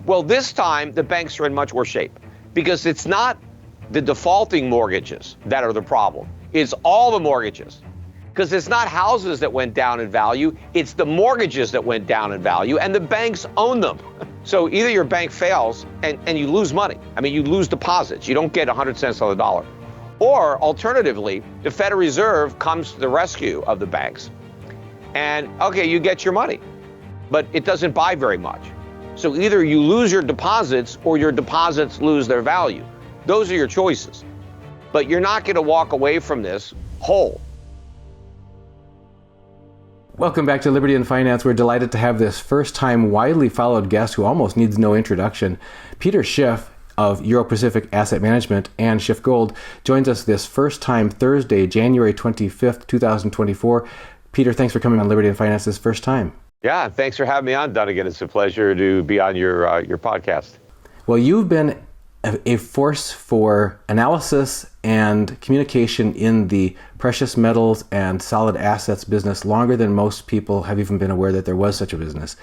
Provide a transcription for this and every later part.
Well, this time the banks are in much worse shape because it's not the defaulting mortgages that are the problem. It's all the mortgages. Because it's not houses that went down in value, it's the mortgages that went down in value, and the banks own them. So either your bank fails and you lose money. I mean, you lose deposits. You don't get 100 cents on the dollar. Or alternatively, the Federal Reserve comes to the rescue of the banks. And okay, you get your money, but it doesn't buy very much. So either you lose your deposits or your deposits lose their value. Those are your choices. But you're not going to walk away from this whole. Welcome back to Liberty and Finance. We're delighted to have this first-time widely followed guest who almost needs no introduction. Peter Schiff of Euro-Pacific Asset Management and Schiff Gold joins us this first time Thursday, January 25th, 2024. Peter, thanks for coming on Liberty and Finance this first time. Yeah, thanks for having me on, Dunnigan. It's a pleasure to be on your podcast. Well, you've been a force for analysis and communication in the precious metals and solid assets business longer than most people have even been aware that there was such a business.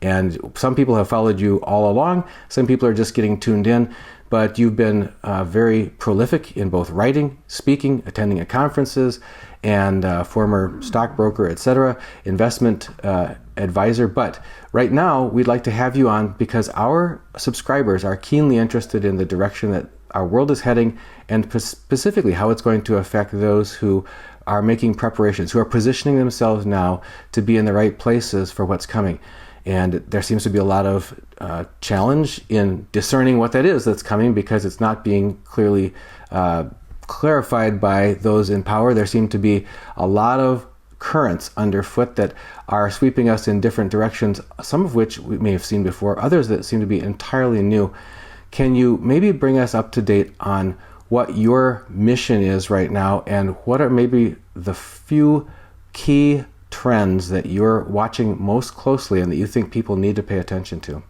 And some people have followed you all along. Some people are just getting tuned in. But you've been very prolific in both writing, speaking, attending at conferences, and former stockbroker, etc., investment advisor. But right now, we'd like to have you on because our subscribers are keenly interested in the direction that our world is heading, and specifically how it's going to affect those who are making preparations, who are positioning themselves now to be in the right places for what's coming. And there seems to be a lot of challenge in discerning what that is that's coming because it's not being clearly clarified by those in power. There seem to be a lot of currents underfoot that are sweeping us in different directions, some of which we may have seen before, others that seem to be entirely new. Can you maybe bring us up to date on what your mission is right now and what are maybe the few key trends that you're watching most closely and that you think people need to pay attention to?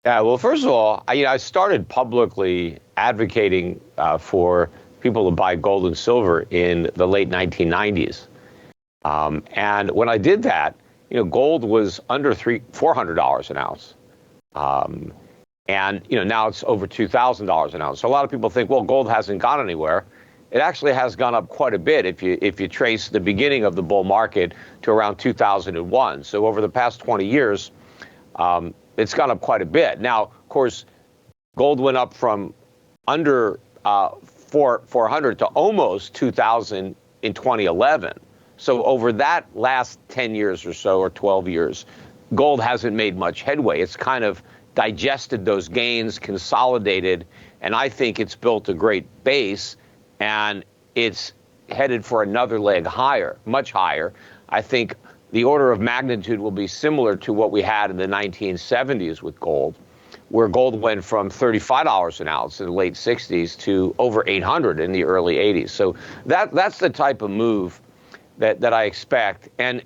Yeah, well, first of all, I started publicly advocating for people to buy gold and silver in the late 1990s. And when I did that, gold was under $400 an ounce. And now it's over $2,000 an ounce. So a lot of people think, well, gold hasn't gone anywhere. It actually has gone up quite a bit if you trace the beginning of the bull market to around 2001. So over the past 20 years, it's gone up quite a bit. Now, of course, gold went up from under 400 to almost 2,000 in 2011. So over that last 10 years or so, or 12 years, gold hasn't made much headway. It's kind of digested those gains, consolidated, and I think it's built a great base, and it's headed for another leg higher, much higher. I think the order of magnitude will be similar to what we had in the 1970s with gold, where gold went from $35 an ounce in the late 60s to over $800 in the early 80s. So that's the type of move that I expect. And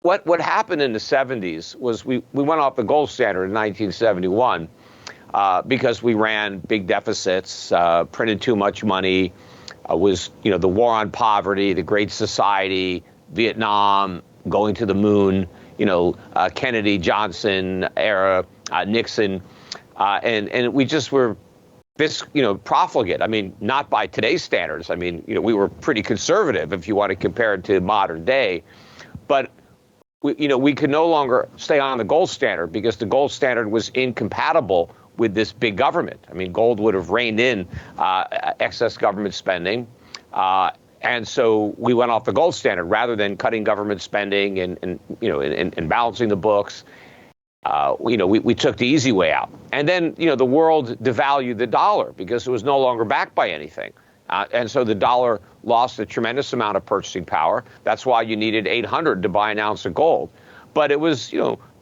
what happened in the 70s was we went off the gold standard in 1971 because we ran big deficits, printed too much money, was the war on poverty, the Great Society, Vietnam, going to the moon, Kennedy, Johnson era, Nixon, and we just were profligate. I mean, not by today's standards. I mean, we were pretty conservative if you want to compare it to modern day, but we could no longer stay on the gold standard because the gold standard was incompatible with this big government. I mean, gold would have reined in excess government spending. And so we went off the gold standard rather than cutting government spending and balancing the books. We took the easy way out. And then, the world devalued the dollar because it was no longer backed by anything. And so the dollar lost a tremendous amount of purchasing power. That's why you needed 800 to buy an ounce of gold. But it was,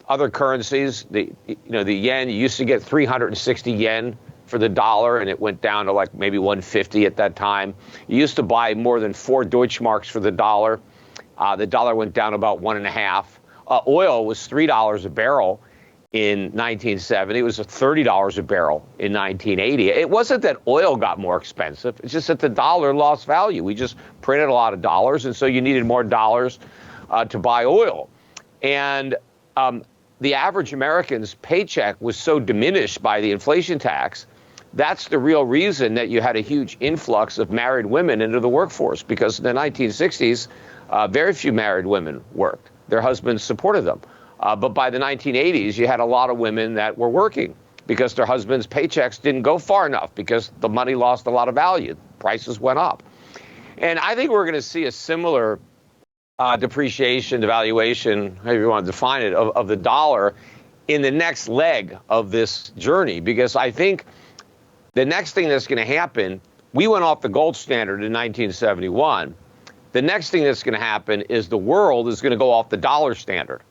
other currencies, the yen, you used to get 360 yen for the dollar, and it went down to like maybe 150 at that time. You used to buy more than 4 Deutschmarks for the dollar. The dollar went down about 1.5. Oil was $3 a barrel in 1970. It was $30 a barrel in 1980. It wasn't that oil got more expensive. It's just that the dollar lost value. We just printed a lot of dollars, and so you needed more dollars to buy oil. And the average American's paycheck was so diminished by the inflation tax, that's the real reason that you had a huge influx of married women into the workforce, because in the 1960s, very few married women worked. Their husbands supported them. But by the 1980s, you had a lot of women that were working because their husbands' paychecks didn't go far enough because the money lost a lot of value. Prices went up. And I think we're going to see a similar depreciation, devaluation, however you want to define it, of the dollar in the next leg of this journey, because I think the next thing that's going to happen, we went off the gold standard in 1971. The next thing that's going to happen is the world is going to go off the dollar standard.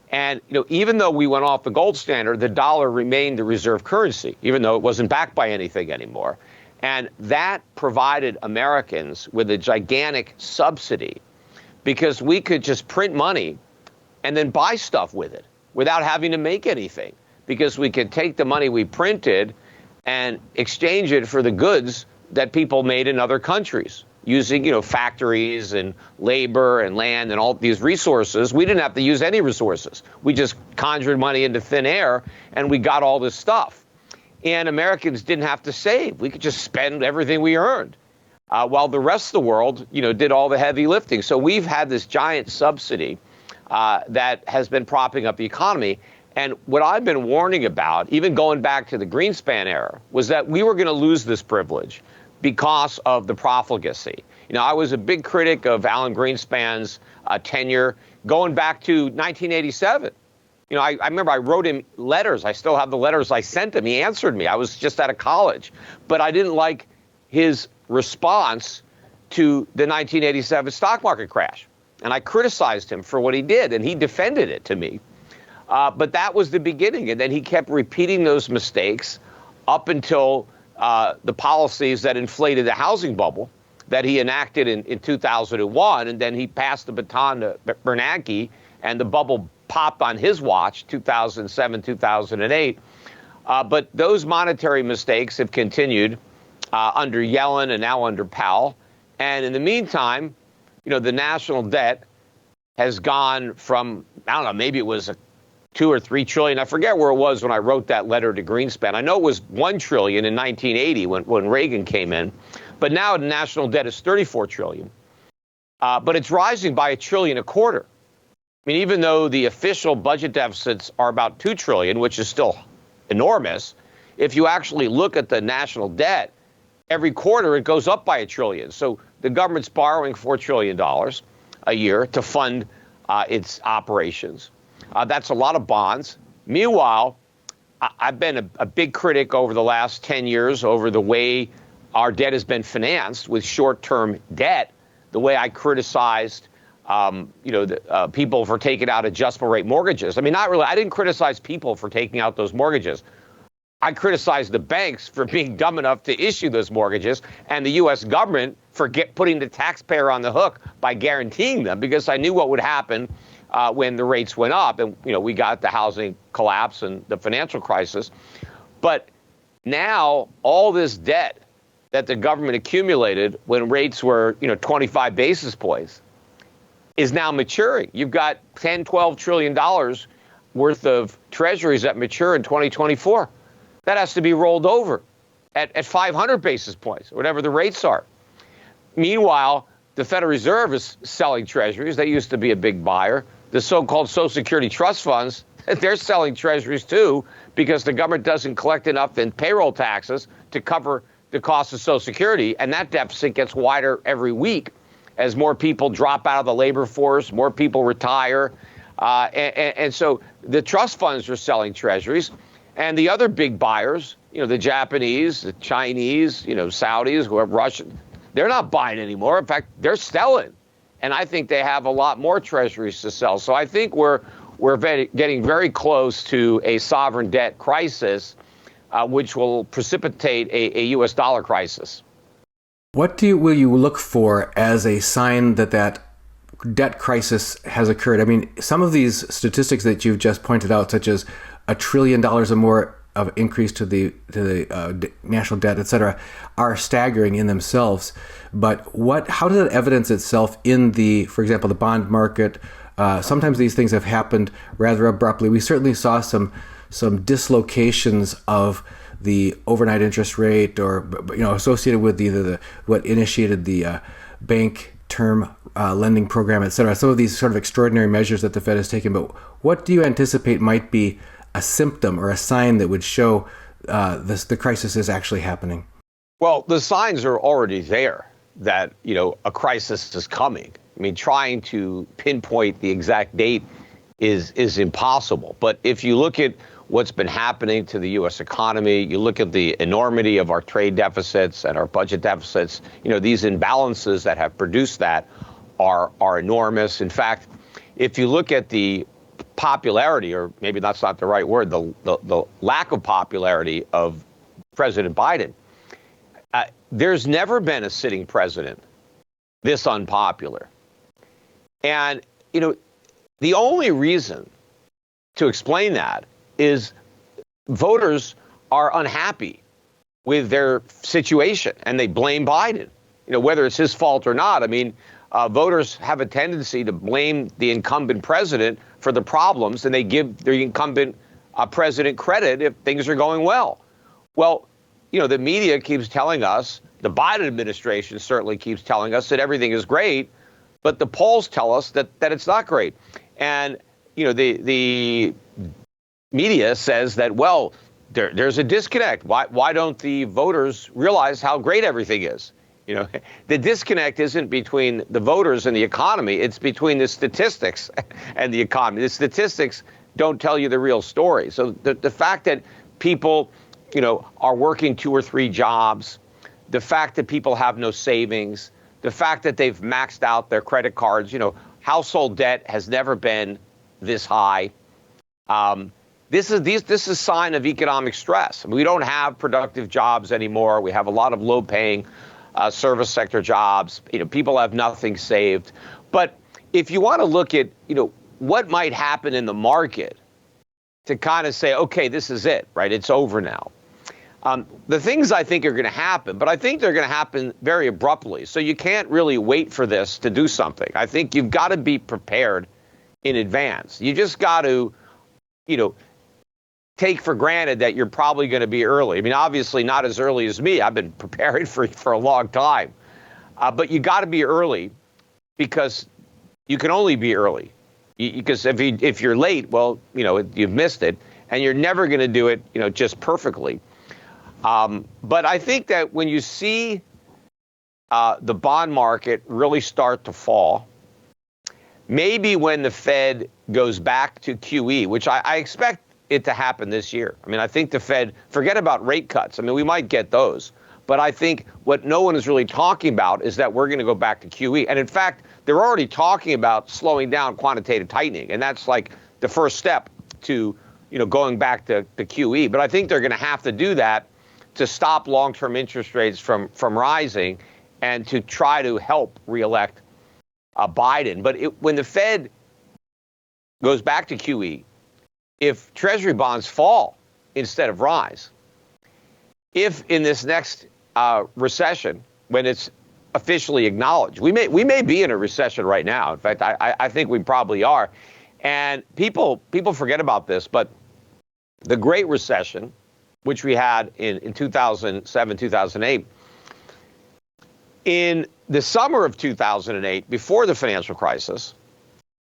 And even though we went off the gold standard, the dollar remained the reserve currency, even though it wasn't backed by anything anymore. And that provided Americans with a gigantic subsidy, because we could just print money and then buy stuff with it without having to make anything, because we could take the money we printed and exchange it for the goods that people made in other countries using, factories and labor and land and all these resources. We didn't have to use any resources. We just conjured money into thin air and we got all this stuff. And Americans didn't have to save. We could just spend everything we earned, while the rest of the world, did all the heavy lifting. So we've had this giant subsidy that has been propping up the economy. And what I've been warning about, even going back to the Greenspan era, was that we were going to lose this privilege because of the profligacy. I was a big critic of Alan Greenspan's tenure going back to 1987. I remember I wrote him letters. I still have the letters I sent him. He answered me. I was just out of college. But I didn't like his response to the 1987 stock market crash. And I criticized him for what he did, and he defended it to me. But that was the beginning. And then he kept repeating those mistakes up until the policies that inflated the housing bubble that he enacted in 2001. And then he passed the baton to Bernanke, and the bubble popped on his watch, 2007, 2008. But those monetary mistakes have continued under Yellen and now under Powell. And in the meantime, the national debt has gone from, I don't know, maybe it was 2 or 3 trillion. I forget where it was when I wrote that letter to Greenspan. I know it was 1 trillion in 1980 when Reagan came in. But now the national debt is 34 trillion. But it's rising by $1.25 trillion. I mean, even though the official budget deficits are about 2 trillion, which is still enormous, if you actually look at the national debt, every quarter it goes up by $1 trillion. So the government's borrowing $4 trillion a year to fund its operations. That's a lot of bonds. Meanwhile, I've been a big critic over the last 10 years over the way our debt has been financed with short-term debt, the way I criticized people for taking out adjustable rate mortgages. I mean, not really. I didn't criticize people for taking out those mortgages. I criticized the banks for being dumb enough to issue those mortgages, and the U.S. government for putting the taxpayer on the hook by guaranteeing them, because I knew what would happen when the rates went up, and we got the housing collapse and the financial crisis. But now all this debt that the government accumulated when rates were 25 basis points is now maturing. You've got $10-12 trillion worth of treasuries that mature in 2024. That has to be rolled over at 500 basis points, whatever the rates are. Meanwhile, the Federal Reserve is selling treasuries. They used to be a big buyer. The so-called Social Security trust funds, they're selling treasuries too, because the government doesn't collect enough in payroll taxes to cover the cost of Social Security, and that deficit gets wider every week as more people drop out of the labor force, more people retire. And so the trust funds are selling treasuries. And the other big buyers, the Japanese, the Chinese, Saudis, whoever, Russian, they're not buying anymore. In fact, they're selling. And I think they have a lot more treasuries to sell. So I think we're getting very close to a sovereign debt crisis, which will precipitate a U.S. dollar crisis. What will you look for as a sign that debt crisis has occurred? I mean, some of these statistics that you've just pointed out, such as $1 trillion or more of increase to the national debt, et cetera, are staggering in themselves. But how does that evidence itself in for example, the bond market, Sometimes these things have happened rather abruptly. We certainly saw some dislocations of the overnight interest rate, or associated with either what initiated the bank term lending program, et cetera. Some of these sort of extraordinary measures that the Fed has taken. But what do you anticipate might be a symptom or a sign that would show the crisis is actually happening? Well, the signs are already there that, a crisis is coming. I mean, trying to pinpoint the exact date is impossible. But if you look at what's been happening to the U.S. economy, you look at the enormity of our trade deficits and our budget deficits, these imbalances that have produced that are enormous. In fact, if you look at the popularity, or maybe that's not the right word, the lack of popularity of President Biden, there's never been a sitting president this unpopular. And, the only reason to explain that is voters are unhappy with their situation and they blame Biden, whether it's his fault or not. I mean, voters have a tendency to blame the incumbent president for the problems, and they give the incumbent president credit if things are going well. Well, the media keeps telling us, the Biden administration certainly keeps telling us that everything is great, but the polls tell us that it's not great. And, the media says that, well, there's a disconnect. Why don't the voters realize how great everything is? The disconnect isn't between the voters and the economy. It's between the statistics and the economy. The statistics don't tell you the real story. So the fact that people, are working 2 or 3 jobs, the fact that people have no savings, the fact that they've maxed out their credit cards, household debt has never been this high. This is a sign of economic stress. I mean, we don't have productive jobs anymore. We have a lot of low-paying service sector jobs. People have nothing saved. But if you want to look at, what might happen in the market to kind of say, okay, this is it, right? It's over now. The things I think are going to happen, but I think they're going to happen very abruptly. So you can't really wait for this to do something. I think you've got to be prepared in advance. You just got to, take for granted that you're probably going to be early. I mean, obviously not as early as me. I've been preparing for a long time. But you got to be early, because you can only be early. Because if you're late, well, you've missed it, and you're never going to do it, just perfectly. But I think that when you see the bond market really start to fall, maybe when the Fed goes back to QE, which I expect it to happen this year. I mean, I think the Fed, forget about rate cuts. I mean, we might get those. But I think what no one is really talking about is that we're going to go back to QE. And in fact, they're already talking about slowing down quantitative tightening. And that's like the first step to, going back to QE. But I think they're going to have to do that to stop long-term interest rates from rising and to try to help reelect Biden. But when the Fed goes back to QE, if Treasury bonds fall instead of rise, if in this next recession, when it's officially acknowledged, we may be in a recession right now. In fact, I think we probably are. And people forget about this, but the Great Recession, which we had in 2007, 2008, in the summer of 2008, before the financial crisis,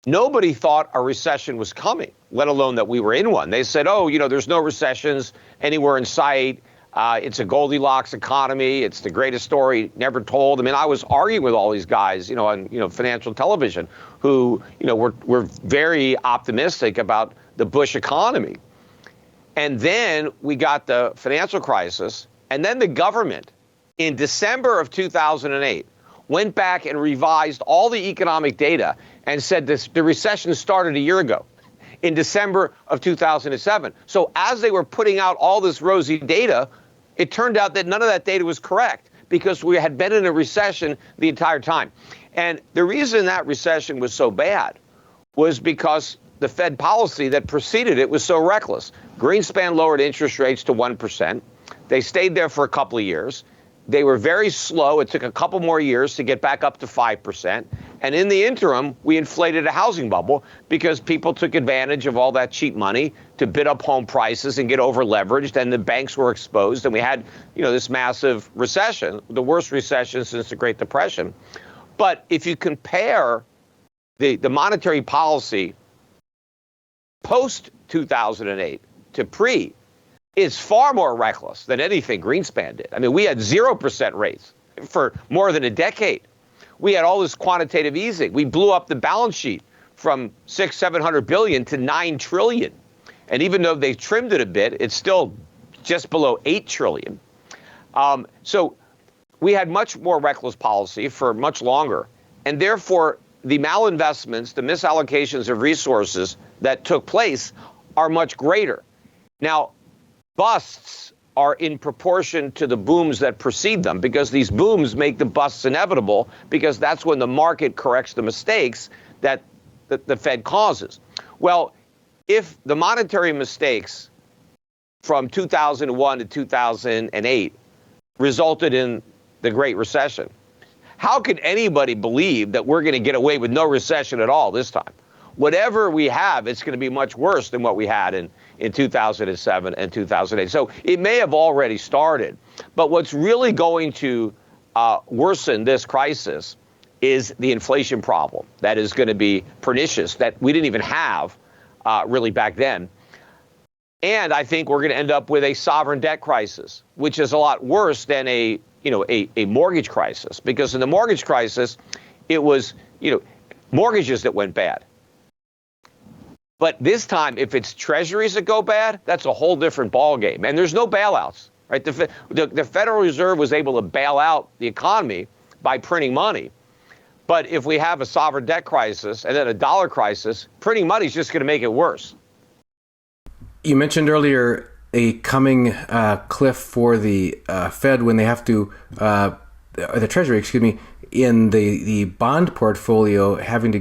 nobody thought a recession was coming, let alone that we were in one. They said, oh, there's no recessions anywhere in sight. It's a Goldilocks economy. It's the greatest story never told. I mean, I was arguing with all these guys, on financial television, who were very optimistic about the Bush economy. And then we got the financial crisis, and then the government in December of 2008 went back and revised all the economic data and said the recession started a year ago, in December of 2007. So as they were putting out all this rosy data, it turned out that none of that data was correct, because we had been in a recession the entire time. And the reason that recession was so bad was because the Fed policy that preceded it was so reckless. Greenspan lowered interest rates to 1%. They stayed there for a couple of years. They were very slow. It took a couple more years to get back up to 5%. And in the interim, we inflated a housing bubble because people took advantage of all that cheap money to bid up home prices and get over leveraged, and the banks were exposed, and we had, this massive recession, the worst recession since the Great Depression. But if you compare the monetary policy post 2008 to pre, it's far more reckless than anything Greenspan did. I mean, we had 0% rates for more than a decade. We had all this quantitative easing. We blew up the balance sheet from 700 billion to 9 trillion. And even though they trimmed it a bit, it's still just below 8 trillion. So we had much more reckless policy for much longer. And therefore, the malinvestments, the misallocations of resources that took place are much greater. Now, busts are in proportion to the booms that precede them, because these booms make the busts inevitable, because that's when the market corrects the mistakes that the Fed causes. Well, if the monetary mistakes from 2001 to 2008 resulted in the Great Recession, how could anybody believe that we're going to get away with no recession at all this time? Whatever we have, it's going to be much worse than what we had in 2007 and 2008. So it may have already started. But what's really going to worsen this crisis is the inflation problem that is going to be pernicious, that we didn't even have really back then. And I think we're going to end up with a sovereign debt crisis, which is a lot worse than a mortgage crisis, because in the mortgage crisis, it was, mortgages that went bad. But this time, if it's treasuries that go bad, that's a whole different ballgame. And there's no bailouts, right? The Federal Reserve was able to bail out the economy by printing money. But if we have a sovereign debt crisis and then a dollar crisis, printing money is just going to make it worse. You mentioned earlier a coming cliff for the Fed when they have to, the Treasury, in the bond portfolio having to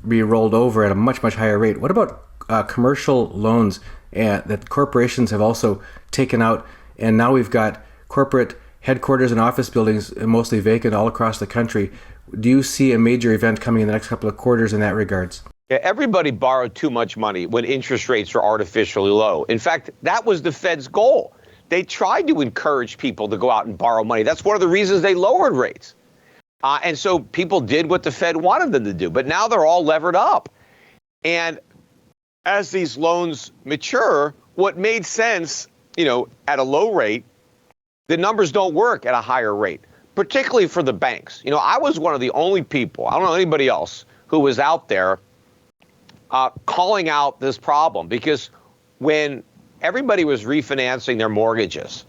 be rolled over at a much, much higher rate. What about commercial loans that corporations have also taken out, and now we've got corporate headquarters and office buildings mostly vacant all across the country? Do you see a major event coming in the next couple of quarters in that regards? Yeah, everybody borrowed too much money when interest rates are artificially low. In fact, that was the Fed's goal. They tried to encourage people to go out and borrow money. That's one of the reasons they lowered rates. And so people did what the Fed wanted them to do. But now they're all levered up. And as these loans mature, what made sense, at a low rate, the numbers don't work at a higher rate, particularly for the banks. I was one of the only people, I don't know anybody else, who was out there calling out this problem, because when everybody was refinancing their mortgages,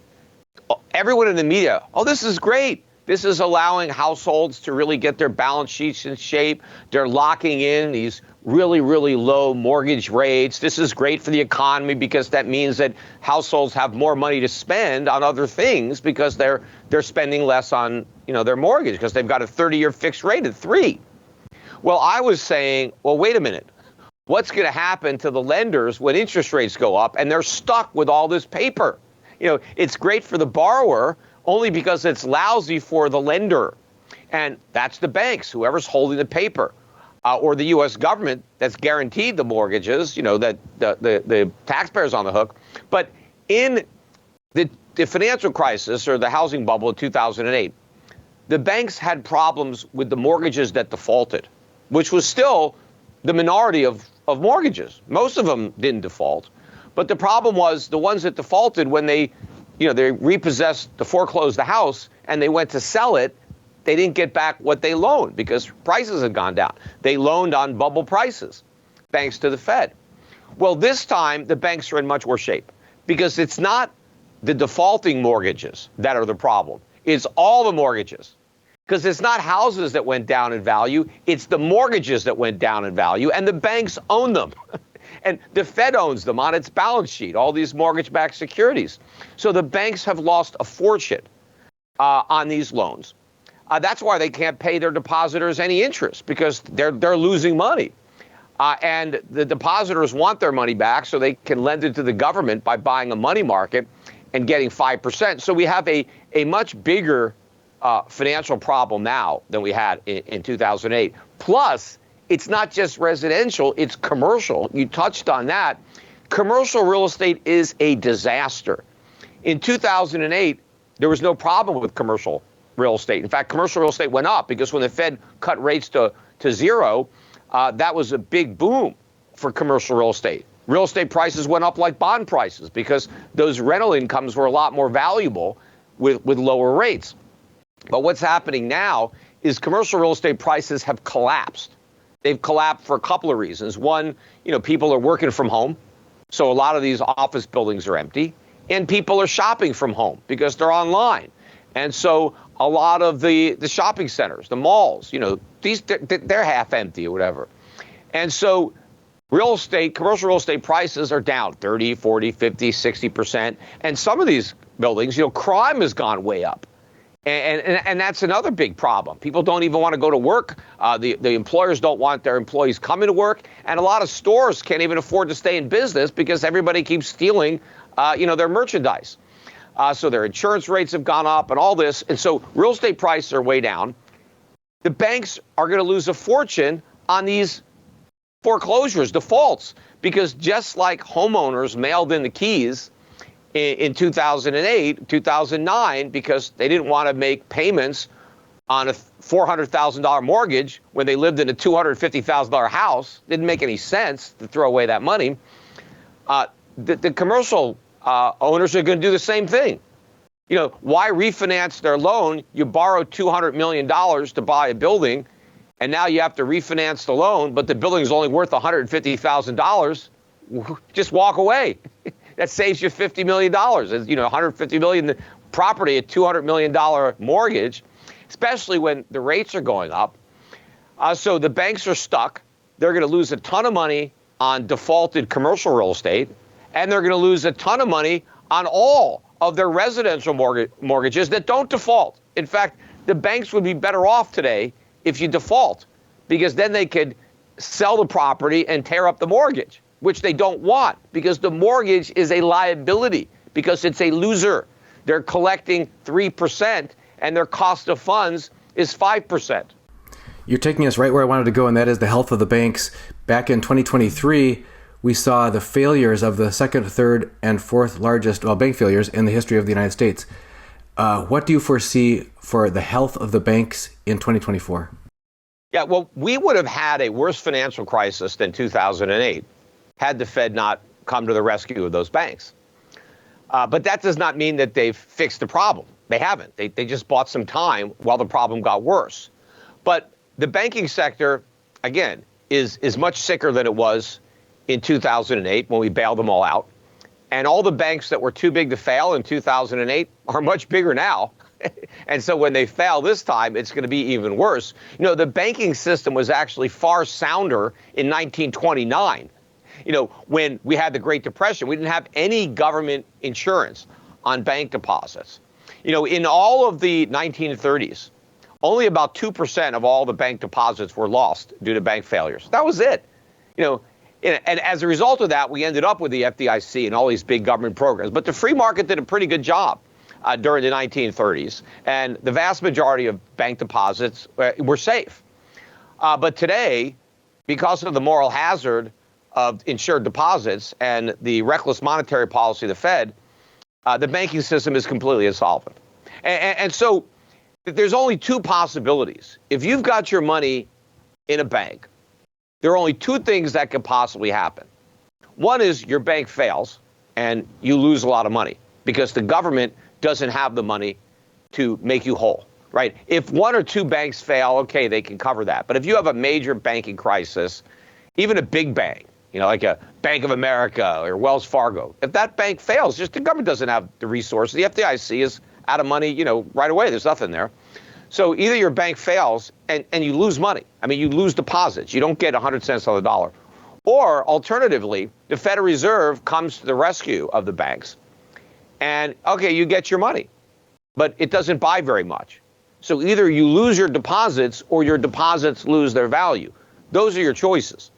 everyone in the media, this is great. This is allowing households to really get their balance sheets in shape. They're locking in these really, really low mortgage rates. This is great for the economy because that means that households have more money to spend on other things because they're spending less on, their mortgage because they've got a 30-year fixed rate at 3%. Well, I was saying, wait a minute. What's going to happen to the lenders when interest rates go up and they're stuck with all this paper? It's great for the borrower only because it's lousy for the lender. And that's the banks, whoever's holding the paper, or the U.S. government that's guaranteed the mortgages, that the taxpayers on the hook. But in the financial crisis or the housing bubble of 2008, the banks had problems with the mortgages that defaulted, which was still the minority of mortgages. Most of them didn't default. But the problem was the ones that defaulted when they repossessed, foreclosed the house, and they went to sell it, they didn't get back what they loaned because prices had gone down. They loaned on bubble prices, thanks to the Fed. Well, this time, the banks are in much worse shape because it's not the defaulting mortgages that are the problem. It's all the mortgages. Because it's not houses that went down in value, it's the mortgages that went down in value, and the banks own them. And the Fed owns them on its balance sheet, all these mortgage-backed securities. So the banks have lost a fortune on these loans. That's why they can't pay their depositors any interest, because they're losing money. And the depositors want their money back so they can lend it to the government by buying a money market and getting 5%. So we have a much bigger financial problem now than we had in 2008. Plus, it's not just residential, it's commercial. You touched on that. Commercial real estate is a disaster. In 2008, there was no problem with commercial real estate. In fact, commercial real estate went up because when the Fed cut rates to zero, that was a big boom for commercial real estate. Real estate prices went up like bond prices because those rental incomes were a lot more valuable with lower rates. But what's happening now is commercial real estate prices have collapsed. They've collapsed for a couple of reasons. One, people are working from home, so a lot of these office buildings are empty, and people are shopping from home because they're online. And so a lot of the shopping centers, the malls, they're half empty or whatever. And so real estate, commercial real estate prices are down 30, 40, 50, 60%. And some of these buildings, crime has gone way up. And that's another big problem. People don't even want to go to work. The employers don't want their employees coming to work. And a lot of stores can't even afford to stay in business because everybody keeps stealing, their merchandise. So their insurance rates have gone up and all this. And so real estate prices are way down. The banks are going to lose a fortune on these foreclosures, defaults, because just like homeowners mailed in the keys in 2008, 2009, because they didn't want to make payments on a $400,000 mortgage when they lived in a $250,000 house. Didn't make any sense to throw away that money. The commercial owners are going to do the same thing. Why refinance their loan? You borrow $200 million to buy a building, and now you have to refinance the loan, but the building is only worth $150,000. Just walk away. That saves you $50 million. $150 million property, a $200 million mortgage, especially when the rates are going up. So the banks are stuck. They're going to lose a ton of money on defaulted commercial real estate, and they're going to lose a ton of money on all of their residential mortgages that don't default. In fact, the banks would be better off today if you default, because then they could sell the property and tear up the mortgage, which they don't want, because the mortgage is a liability, because it's a loser. They're collecting 3%, and their cost of funds is 5%. You're taking us right where I wanted to go, and that is the health of the banks. Back in 2023, we saw the failures of the second, third, and fourth largest bank failures in the history of the United States. What do you foresee for the health of the banks in 2024? Yeah, well, we would have had a worse financial crisis than 2008 had the Fed not come to the rescue of those banks. But that does not mean that they've fixed the problem. They haven't. They just bought some time while the problem got worse. But the banking sector, again, is much sicker than it was in 2008 when we bailed them all out. And all the banks that were too big to fail in 2008 are much bigger now. And so when they fail this time, it's going to be even worse. The banking system was actually far sounder in 1929. When we had the Great Depression, we didn't have any government insurance on bank deposits. In all of the 1930s, only about 2% of all the bank deposits were lost due to bank failures. That was it. And as a result of that, we ended up with the FDIC and all these big government programs. But the free market did a pretty good job during the 1930s. And the vast majority of bank deposits were safe. But today, because of the moral hazard of insured deposits and the reckless monetary policy of the Fed, the banking system is completely insolvent. And so there's only two possibilities. If you've got your money in a bank, there are only two things that could possibly happen. One is your bank fails and you lose a lot of money because the government doesn't have the money to make you whole, right? If one or two banks fail, okay, they can cover that. But if you have a major banking crisis, even a big bank, like a Bank of America or Wells Fargo, if that bank fails, just the government doesn't have the resources. The FDIC is out of money, right away. There's nothing there. So either your bank fails and you lose money. You lose deposits. You don't get 100 cents on the dollar. Or alternatively, the Federal Reserve comes to the rescue of the banks. And, okay, you get your money, but it doesn't buy very much. So either you lose your deposits or your deposits lose their value. Those are your choices.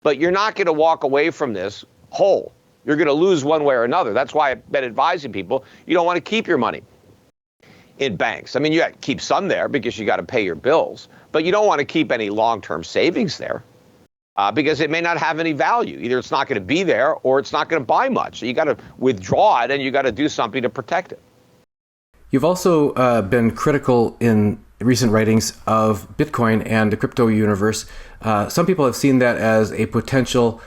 But you're not going to walk away from this whole. You're going to lose one way or another. That's why I've been advising people, you don't want to keep your money in banks. I mean, you got to keep some there because you got to pay your bills, but you don't want to keep any long-term savings there because it may not have any value. Either it's not going to be there or it's not going to buy much. So you got to withdraw it and you got to do something to protect it. You've also been critical in recent writings of Bitcoin and the crypto universe. Some people have seen that as a potential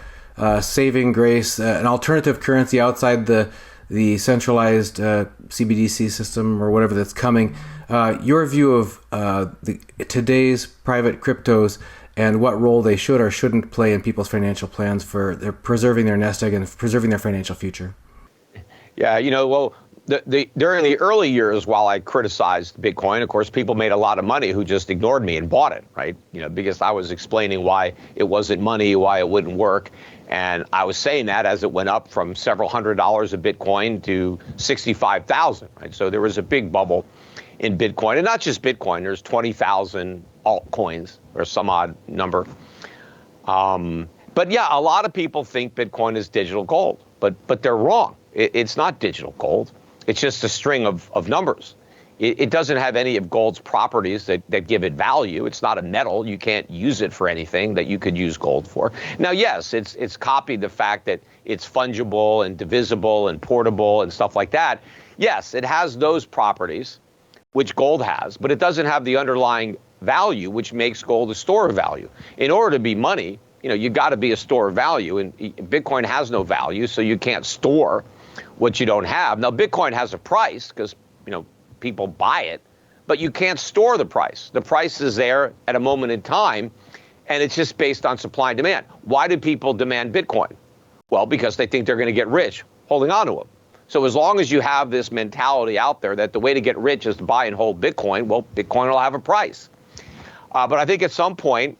saving grace, an alternative currency outside the centralized CBDC system or whatever that's coming. Your view of today's private cryptos and what role they should or shouldn't play in people's financial plans for preserving their nest egg and preserving their financial future? Yeah, well, during the early years, while I criticized Bitcoin, of course, people made a lot of money who just ignored me and bought it, right? Because I was explaining why it wasn't money, why it wouldn't work. And I was saying that as it went up from several $100s of Bitcoin to 65,000, right? So there was a big bubble in Bitcoin, and not just Bitcoin. There's 20,000 altcoins or some odd number. But yeah, a lot of people think Bitcoin is digital gold, but they're wrong. It's not digital gold. It's just a string of numbers. It doesn't have any of gold's properties that give it value. It's not a metal. You can't use it for anything that you could use gold for. Now, yes, it's copied the fact that it's fungible and divisible and portable and stuff like that. Yes, it has those properties, which gold has, but it doesn't have the underlying value, which makes gold a store of value. In order to be money, you got to be a store of value, and Bitcoin has no value, so you can't store what you don't have. Now, Bitcoin has a price because, people buy it, but you can't store the price. The price is there at a moment in time, and it's just based on supply and demand. Why do people demand Bitcoin? Well, because they think they're going to get rich holding on to them. So as long as you have this mentality out there that the way to get rich is to buy and hold Bitcoin, well, Bitcoin will have a price. But I think at some point,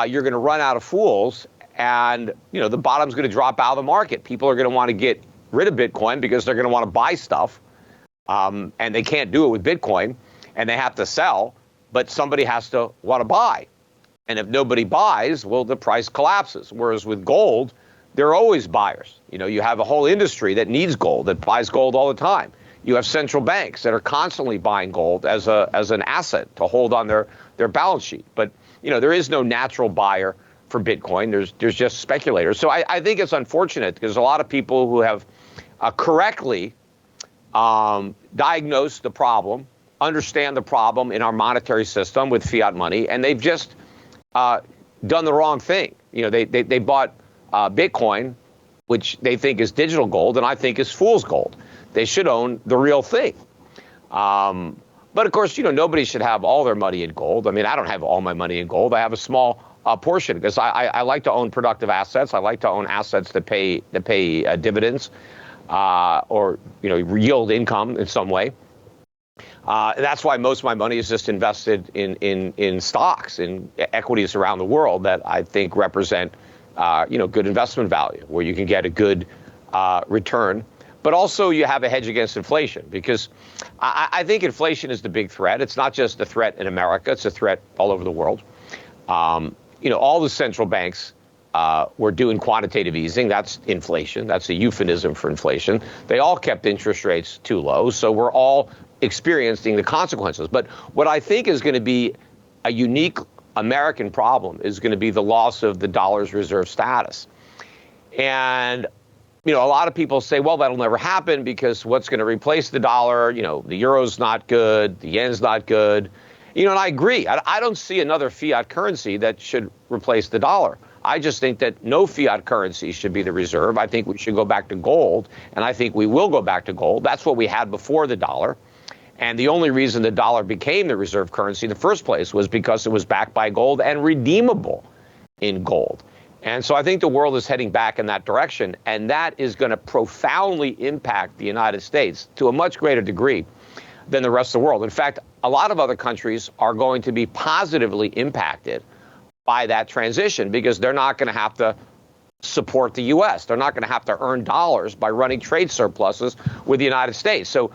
you're going to run out of fools, and the bottom's going to drop out of the market. People are going to want to get rid of Bitcoin because they're going to want to buy stuff, and they can't do it with Bitcoin, and they have to sell, but somebody has to want to buy. And if nobody buys, well, the price collapses. Whereas with gold, there are always buyers. You have a whole industry that needs gold, that buys gold all the time. You have central banks that are constantly buying gold as an asset to hold on their balance sheet. But there is no natural buyer for Bitcoin. There's just speculators. So I think it's unfortunate because a lot of people who have correctly diagnosed the problem, understand the problem in our monetary system with fiat money, and they've just done the wrong thing. They bought Bitcoin, which they think is digital gold, and I think is fool's gold. They should own the real thing. But of course, nobody should have all their money in gold. I mean, I don't have all my money in gold. I have a small portion because I like to own productive assets. I like to own assets that pay dividends or yield income in some way. That's why most of my money is just invested in stocks, in equities around the world that I think represent good investment value, where you can get a good return. But also you have a hedge against inflation, because I think inflation is the big threat. It's not just a threat in America, it's a threat all over the world. All the central banks were doing quantitative easing. That's inflation. That's a euphemism for inflation. They all kept interest rates too low, so we're all experiencing the consequences. But what I think is going to be a unique American problem is going to be the loss of the dollar's reserve status. And a lot of people say, well, that'll never happen because what's going to replace the dollar? The euro's not good, the yen's not good. And I agree. I don't see another fiat currency that should replace the dollar. I just think that no fiat currency should be the reserve. I think we should go back to gold, and I think we will go back to gold. That's what we had before the dollar. And the only reason the dollar became the reserve currency in the first place was because it was backed by gold and redeemable in gold. And so I think the world is heading back in that direction, and that is going to profoundly impact the United States to a much greater degree than the rest of the world. In fact, a lot of other countries are going to be positively impacted by that transition because they're not going to have to support the U.S. They're not going to have to earn dollars by running trade surpluses with the United States. So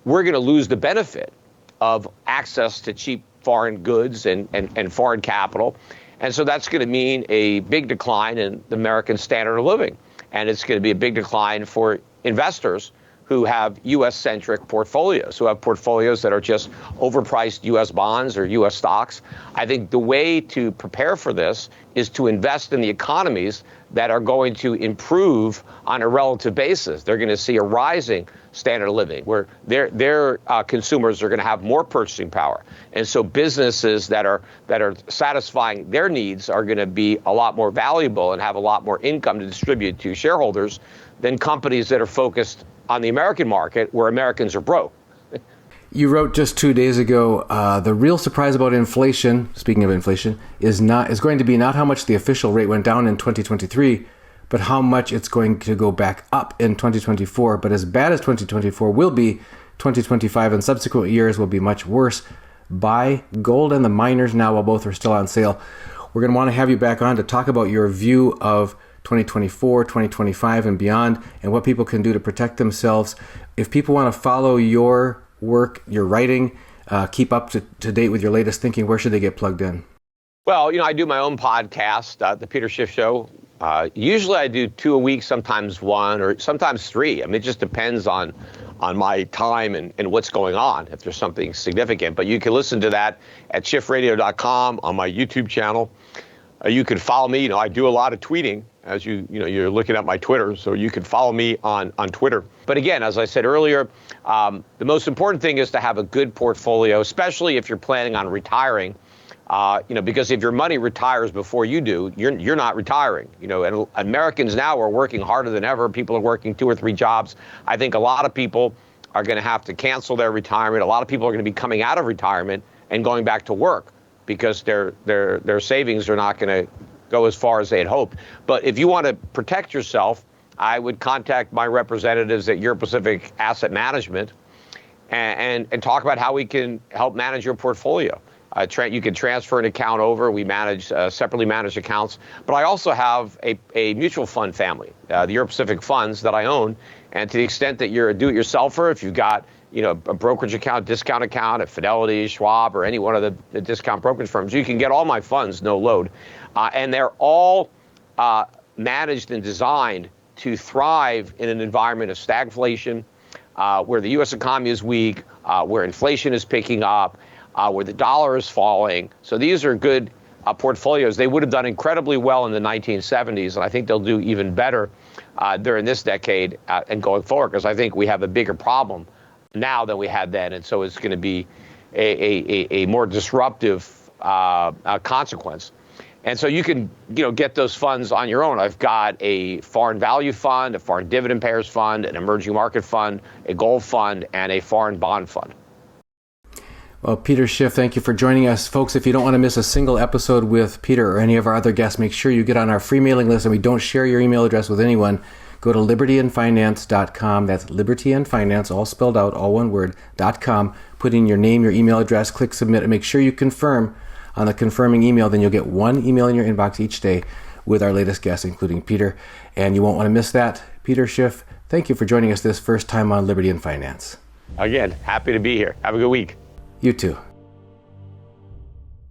we're going to lose the benefit of access to cheap foreign goods and foreign capital. And so that's going to mean a big decline in the American standard of living. And it's going to be a big decline for investors who have U.S.-centric portfolios, who have portfolios that are just overpriced U.S. bonds or U.S. stocks. I think the way to prepare for this is to invest in the economies that are going to improve on a relative basis. They're going to see a rising standard of living where their consumers are going to have more purchasing power. And so businesses that are satisfying their needs are going to be a lot more valuable and have a lot more income to distribute to shareholders than companies that are focused on the American market where Americans are broke. You wrote just 2 days ago, the real surprise about inflation, speaking of inflation, is going to be not how much the official rate went down in 2023, but how much it's going to go back up in 2024. But as bad as 2024 will be, 2025 and subsequent years will be much worse. Buy gold and the miners now while both are still on sale. We're going to want to have you back on to talk about your view of 2024, 2025 and beyond, and what people can do to protect themselves. If people want to follow your work, your writing, keep up to date with your latest thinking, where should they get plugged in? Well, I do my own podcast, The Peter Schiff Show. Usually I do 2 a week, sometimes 1 or sometimes 3. I mean, it just depends on my time and what's going on, if there's something significant. But you can listen to that at schiffradio.com, on my YouTube channel. You can follow me. I do a lot of tweeting, as you're looking at my Twitter, so you can follow me on Twitter. But again, as I said earlier, the most important thing is to have a good portfolio, especially if you're planning on retiring. Because if your money retires before you do, you're not retiring. And Americans now are working harder than ever. People are working 2 or 3 jobs. I think a lot of people are going to have to cancel their retirement. A lot of people are going to be coming out of retirement and going back to work because their savings are not going to go as far as they had hoped. But if you want to protect yourself, I would contact my representatives at Euro Pacific Asset Management and talk about how we can help manage your portfolio. You can transfer an account over. We manage separately managed accounts. But I also have a mutual fund family, the Euro Pacific funds that I own. And to the extent that you're a do-it-yourselfer, if you've got a brokerage account, discount account at Fidelity, Schwab, or any one of the discount brokerage firms, you can get all my funds, no load. And they're all managed and designed to thrive in an environment of stagflation, where the U.S. economy is weak, where inflation is picking up, where the dollar is falling. So these are good portfolios. They would have done incredibly well in the 1970s, and I think they'll do even better during this decade and going forward, because I think we have a bigger problem now than we had then, and so it's going to be a more disruptive consequence. And so you can get those funds on your own. I've got a foreign value fund, a foreign dividend payers fund, an emerging market fund, a gold fund, and a foreign bond fund. Well, Peter Schiff, thank you for joining us. Folks, if you don't want to miss a single episode with Peter or any of our other guests, make sure you get on our free mailing list, and we don't share your email address with anyone. Go to libertyandfinance.com. That's libertyandfinance, all spelled out, all one word, .com. Put in your name, your email address, click submit, and make sure you confirm on the confirming email. Then you'll get 1 email in your inbox each day with our latest guests, including Peter. And you won't want to miss that. Peter Schiff, thank you for joining us this first time on Liberty and Finance. Again, happy to be here. Have a good week. You too.